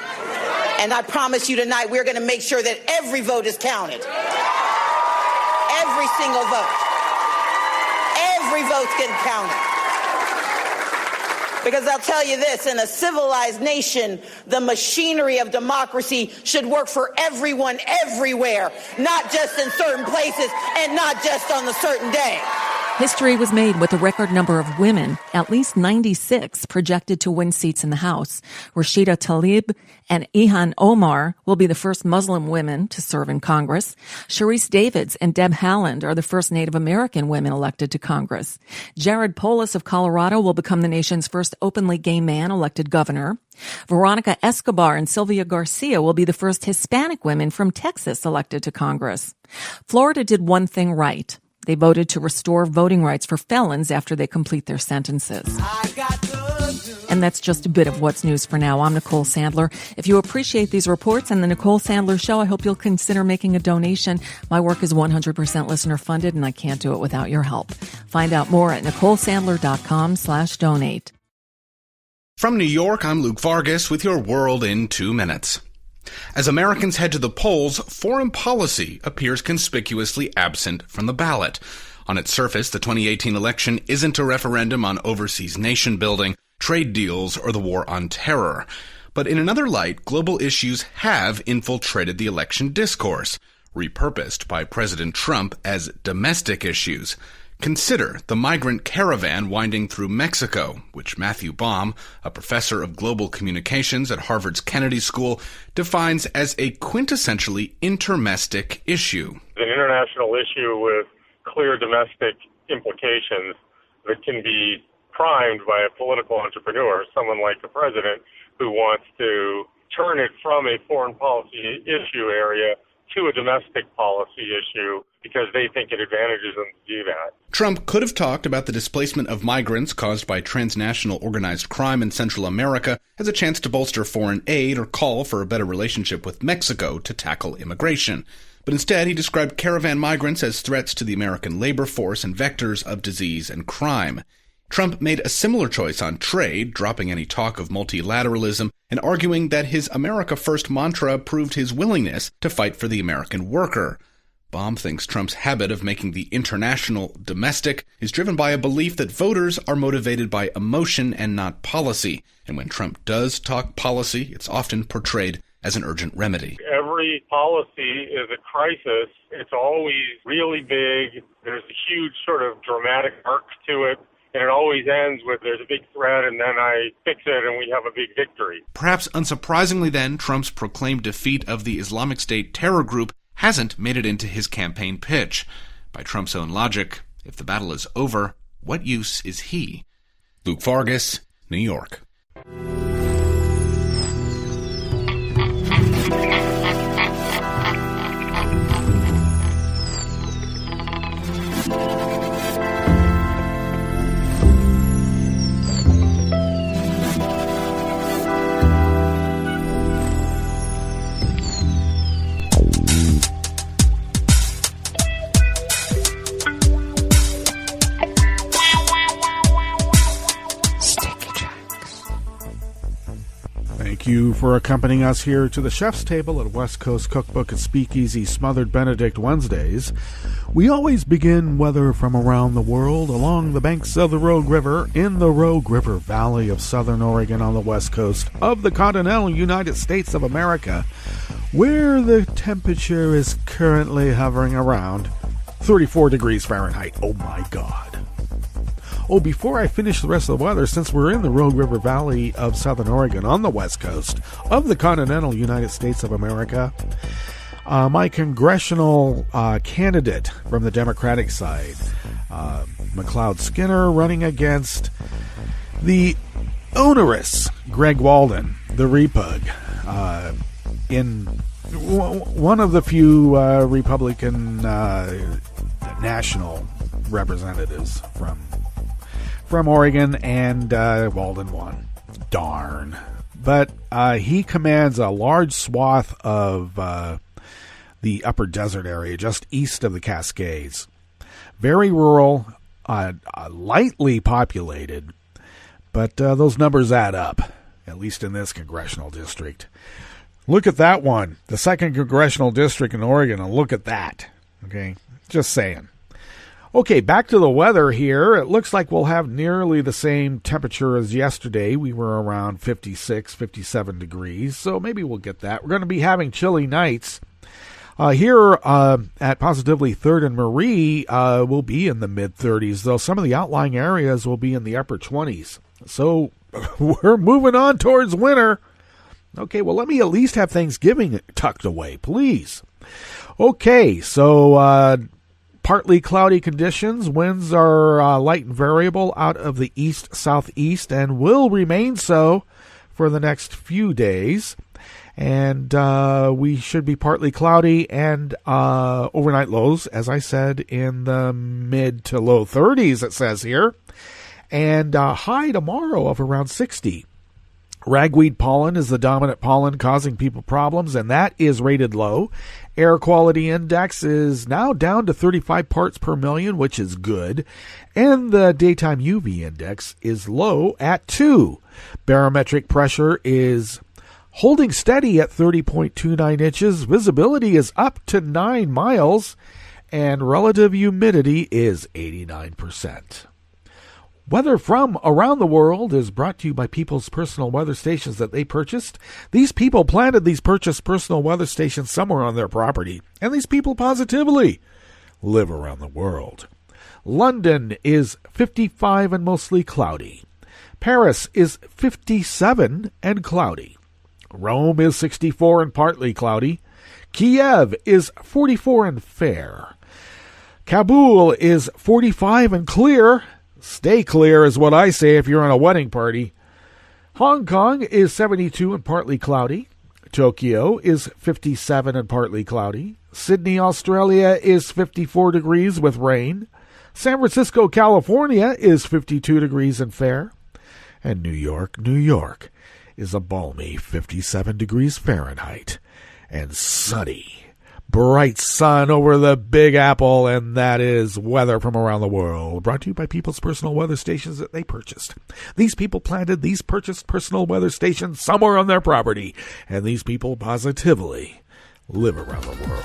S2: And I promise you tonight, we're going to make sure that every vote is counted. Every single vote. Every vote's getting counted. Because I'll tell you this, in a civilized nation, the machinery of democracy should work for everyone everywhere, not just in certain places and not just on a certain day.
S19: History was made with a record number of women, at least 96, projected to win seats in the House. Rashida Tlaib and Ilhan Omar will be the first Muslim women to serve in Congress. Sharice Davids and Deb Haaland are the first Native American women elected to Congress. Jared Polis of Colorado will become the nation's first openly gay man elected governor. Veronica Escobar and Sylvia Garcia will be the first Hispanic women from Texas elected to Congress. Florida did one thing right. They voted to restore voting rights for felons after they complete their sentences. And that's just a bit of what's news for now. I'm Nicole Sandler. If you appreciate these reports and the Nicole Sandler Show, I hope you'll consider making a donation. My work is 100% listener funded, and I can't do it without your help. Find out more at NicoleSandler.com/donate.
S23: From New York, I'm Luke Vargas with your World in 2 minutes. As Americans head to the polls, foreign policy appears conspicuously absent from the ballot. On its surface, the 2018 election isn't a referendum on overseas nation building, trade deals, or the war on terror. But in another light, global issues have infiltrated the election discourse, repurposed by President Trump as domestic issues. Consider the migrant caravan winding through Mexico, which Matthew Baum, a professor of global communications at Harvard's Kennedy School, defines as a quintessentially intermestic issue.
S24: An international issue with clear domestic implications that can be primed by a political entrepreneur, someone like the president, who wants to turn it from a foreign policy issue area to a domestic policy issue because they think it advantages them to do that.
S23: Trump could have talked about the displacement of migrants caused by transnational organized crime in Central America as a chance to bolster foreign aid or call for a better relationship with Mexico to tackle immigration. But instead, he described caravan migrants as threats to the American labor force and vectors of disease and crime. Trump made a similar choice on trade, dropping any talk of multilateralism and arguing that his America First mantra proved his willingness to fight for the American worker. Baum thinks Trump's habit of making the international domestic is driven by a belief that voters are motivated by emotion and not policy. And when Trump does talk policy, it's often portrayed as an urgent remedy.
S24: Every policy is a crisis. It's always really big. There's a huge sort of dramatic arc to it. And it always ends with there's a big threat and then I fix it and we have a big victory.
S23: Perhaps unsurprisingly then, Trump's proclaimed defeat of the Islamic State terror group hasn't made it into his campaign pitch. By Trump's own logic, if the battle is over, what use is he? Luke Vargas, New York.
S4: Thank you for accompanying us here to the Chef's Table at West Coast Cookbook and Speakeasy Smothered Benedict Wednesdays. We always begin weather from around the world along the banks of the Rogue River in the Rogue River Valley of Southern Oregon on the west coast of the continental United States of America, where the temperature is currently hovering around 34 degrees Fahrenheit. Oh my God. Oh, before I finish the rest of the weather, since we're in the Rogue River Valley of Southern Oregon on the west coast of the continental United States of America, my congressional candidate from the Democratic side, McLeod Skinner, running against the onerous Greg Walden, the Repug, in one of the few Republican national representatives from Oregon, and Walden won. Darn. But he commands a large swath of the upper desert area just east of the Cascades. Very rural, lightly populated, but those numbers add up, at least in this congressional district. Look at that one, the 2nd congressional district in Oregon, and look at that. Okay, just saying. Okay, back to the weather here. It looks like we'll have nearly the same temperature as yesterday. We were around 56, 57 degrees, so maybe we'll get that. We're going to be having chilly nights. Here at positively 3rd and Marie, we'll be in the mid-30s, though some of the outlying areas will be in the upper 20s. So we're moving on towards winter. Okay, well, let me at least have Thanksgiving tucked away, please. Okay, so partly cloudy conditions. Winds are light and variable out of the east-southeast and will remain so for the next few days. And we should be partly cloudy and overnight lows, as I said, in the mid to low 30s, it says here. And high tomorrow of around 60. Ragweed pollen is the dominant pollen causing people problems, and that is rated low. Air quality index is now down to 35 parts per million, which is good. And the daytime UV index is low at 2. Barometric pressure is holding steady at 30.29 inches. Visibility is up to 9 miles. And relative humidity is 89%. Weather from around the world is brought to you by people's personal weather stations that they purchased. These people planted these purchased personal weather stations somewhere on their property, and these people positively live around the world. London is 55 and mostly cloudy. Paris is 57 and cloudy. Rome is 64 and partly cloudy. Kiev is 44 and fair. Kabul is 45 and clear. Stay clear is what I say if you're on a wedding party. Hong Kong is 72 and partly cloudy. Tokyo is 57 and partly cloudy. Sydney, Australia is 54 degrees with rain. San Francisco, California is 52 degrees and fair. And New York, New York is a balmy 57 degrees Fahrenheit and sunny. Bright sun over the Big Apple, and that is weather from around the world. Brought to you by people's personal weather stations that they purchased. These people planted these purchased personal weather stations somewhere on their property, and these people positively live around the world.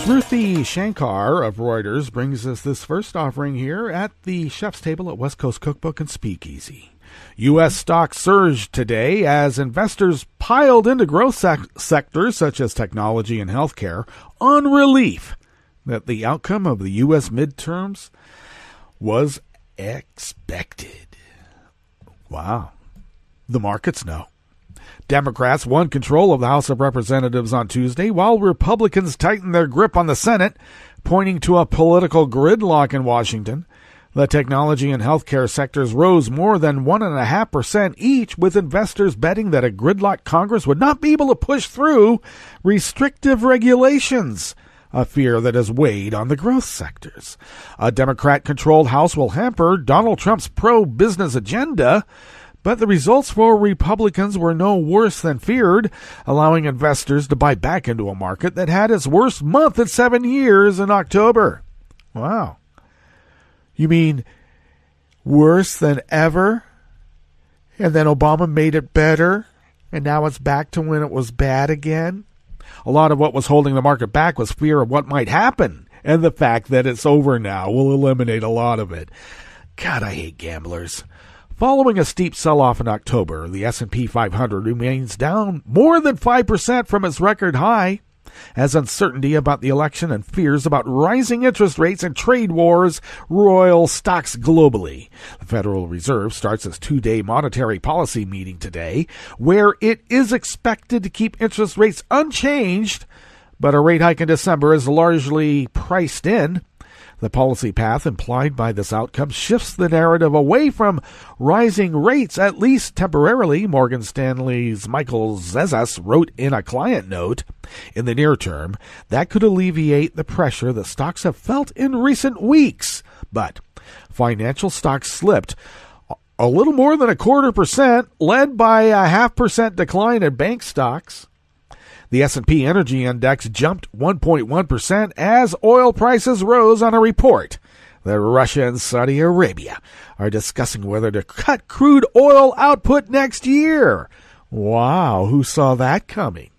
S4: Shruti Shankar of Reuters brings us this first offering here at the chef's table at West Coast Cookbook and Speakeasy. U.S. stocks surged today as investors piled into growth sectors such as technology and healthcare on relief that the outcome of the U.S. midterms was expected. Wow. The markets know. Democrats won control of the House of Representatives on Tuesday, while Republicans tightened their grip on the Senate, pointing to a political gridlock in Washington. The technology and healthcare sectors rose more than 1.5% each, with investors betting that a gridlocked Congress would not be able to push through restrictive regulations, a fear that has weighed on the growth sectors. A Democrat-controlled House will hamper Donald Trump's pro-business agenda, but the results for Republicans were no worse than feared, allowing investors to buy back into a market that had its worst month in 7 years in October. Wow. You mean worse than ever? And then Obama made it better, and now it's back to when it was bad again? A lot of what was holding the market back was fear of what might happen, and the fact that it's over now will eliminate a lot of it. God, I hate gamblers. Following a steep sell-off in October, the S&P 500 remains down more than 5% from its record high, as uncertainty about the election and fears about rising interest rates and trade wars roil stocks globally. The Federal Reserve starts its two-day monetary policy meeting today, where it is expected to keep interest rates unchanged, but a rate hike in December is largely priced in. The policy path implied by this outcome shifts the narrative away from rising rates, at least temporarily, Morgan Stanley's Michael Zezas wrote in a client note. In the near term, that could alleviate the pressure that stocks have felt in recent weeks. But financial stocks slipped a little more than 0.25%, led by a 0.5% decline in bank stocks. The S&P Energy Index jumped 1.1% as oil prices rose on a report that Russia and Saudi Arabia are discussing whether to cut crude oil output next year. Wow, who saw that coming?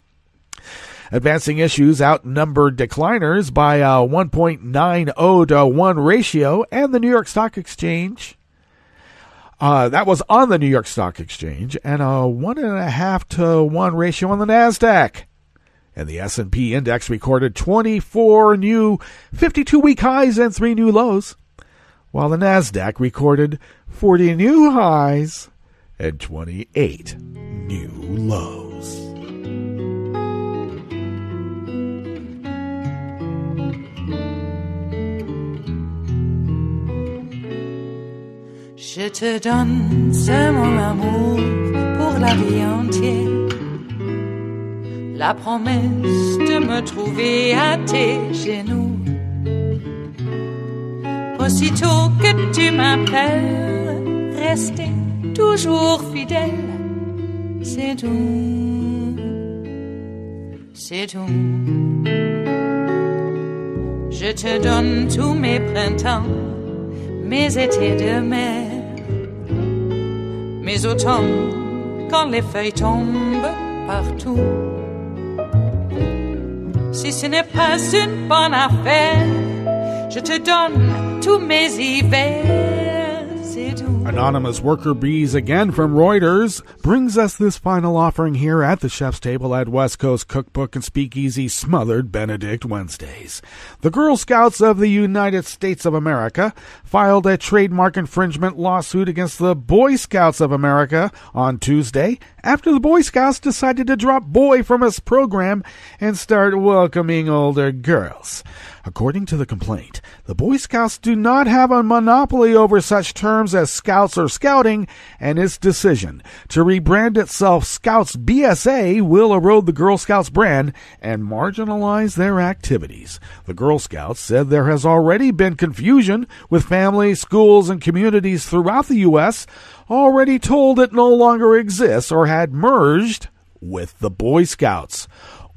S4: Advancing issues outnumbered decliners by a 1.90 to 1 ratio, and the New York Stock Exchange. That was on the New York Stock Exchange, and a 1.5 to 1 ratio on the NASDAQ. And the S&P index recorded 24 new 52-week highs and 3 new lows, while the NASDAQ recorded 40 new highs and 28 new lows.
S3: Je te donne, c'est mon amour pour la vie entière. La promesse de me trouver à tes genoux. Aussitôt que tu m'appelles, rester toujours fidèle. C'est tout, c'est tout. Je te donne tous mes printemps, mes étés de mer, mes automnes quand les feuilles tombent partout. Si ce n'est pas une bonne affaire, je te donne tous mes hivers c'est tout.
S4: Anonymous worker bees again from Reuters brings us this final offering here at the chef's table at West Coast Cookbook and Speakeasy Smothered Benedict Wednesdays. The Girl Scouts of the United States of America filed a trademark infringement lawsuit against the Boy Scouts of America on Tuesday after the Boy Scouts decided to drop boy from its program and start welcoming older girls. According to the complaint, the Boy Scouts do not have a monopoly over such terms as Scouts or Scouting, and its decision to rebrand itself Scouts BSA will erode the Girl Scouts brand and marginalize their activities. The Girl Scouts said there has already been confusion with families, schools, and communities throughout the U.S. already told it no longer exists or had merged with the Boy Scouts.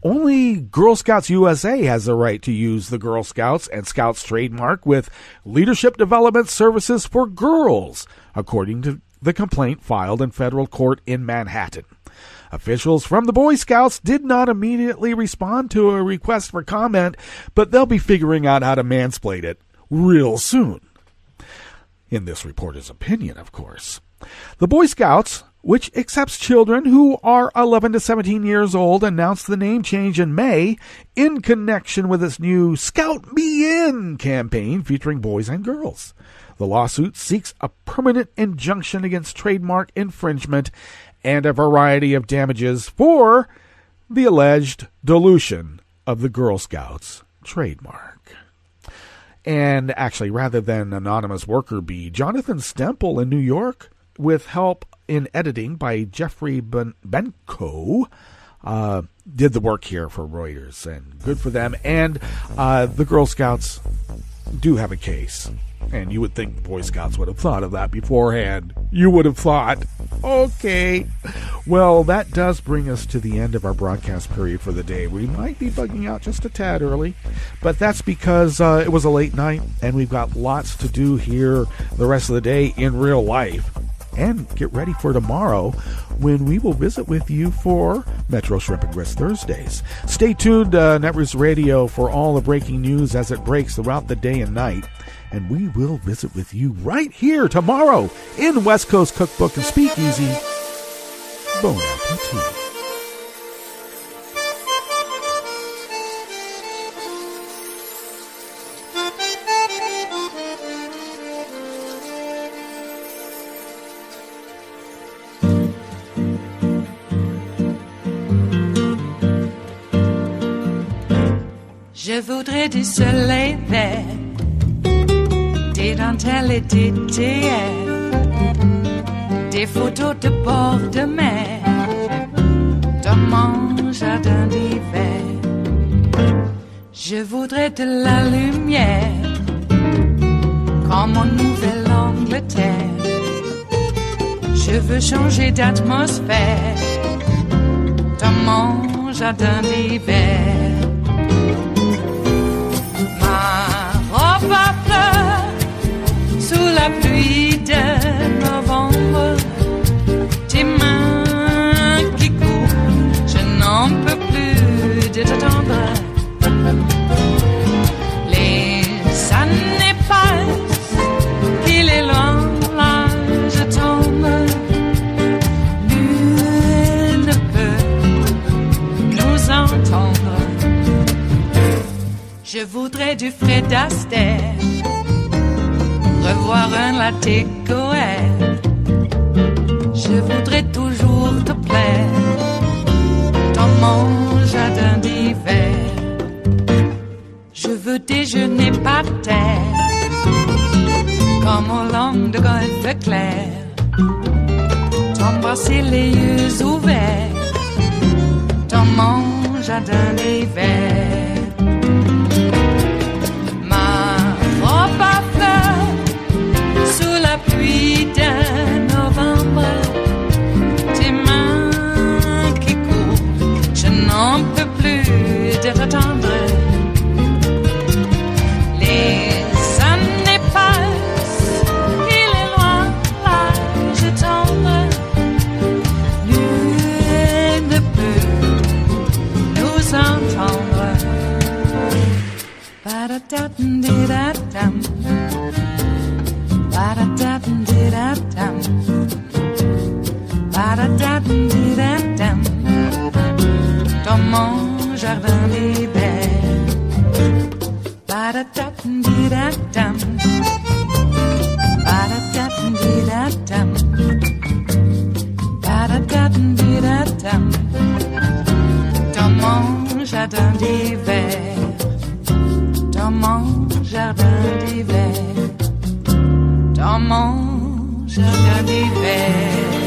S4: Only Girl Scouts USA has the right to use the Girl Scouts and Scouts trademark with leadership development services for girls, according to the complaint filed in federal court in Manhattan. Officials from the Boy Scouts did not immediately respond to a request for comment, but they'll be figuring out how to mansplain it real soon. In this reporter's opinion, of course. The Boy Scouts, which accepts children who are 11 to 17 years old, announced the name change in May in connection with its new Scout Me In campaign featuring boys and girls. The lawsuit seeks a permanent injunction against trademark infringement and a variety of damages for the alleged dilution of the Girl Scouts trademark. And actually, rather than anonymous worker bee, Jonathan Stemple in New York, with help in editing by Jeffrey Benko, did the work here for Reuters, and good for them. And the Girl Scouts do have a case, and you would think the Boy Scouts would have thought of that beforehand. You would have thought, okay. Well, that does bring us to the end of our broadcast period for the day. We might be bugging out just a tad early, but that's because it was a late night, and we've got lots to do here the rest of the day in real life. And get ready for tomorrow when we will visit with you for Metro Shrimp and Grits Thursdays. Stay tuned, Netroots Radio, for all the breaking news as it breaks throughout the day and night. And we will visit with you right here tomorrow in West Coast Cookbook and Speakeasy. Bon appetit.
S3: Je voudrais du soleil vert, des dentelles et des théâtres, des photos de bord de mer, dans mon jardin d'hiver. Je voudrais de la lumière, comme en Nouvelle-Angleterre. Je veux changer d'atmosphère, dans mon jardin d'hiver. À fleurs sous la pluie de novembre, tes mains qui courent, je n'en peux plus de t'attendre. Les années passent, il est loin, là je tombe. Nul ne peut nous entendre. Je voudrais du Fred Astaire, revoir un latte Goël. Je voudrais toujours te plaire dans mon jardin d'hiver. Je veux déjeuner par terre, comme au long de golfe clair. T'embrasser les yeux ouverts dans mon jardin d'hiver. Sous la pluie de novembre, tes mains qui courent, je n'en peux plus de t'attendre. Les années passent, il est loin, là je tombe. Nul ne peut nous entendre. jardin d'hiver. Ba-da-da-dum-dee-da-dum. Ba-da-da-dum-dee-da-dum. Ba-da-da-dum-dee-da-dum. Dans mon jardin d'hiver. Dans mon jardin d'hiver. Dans mon jardin d'hiver.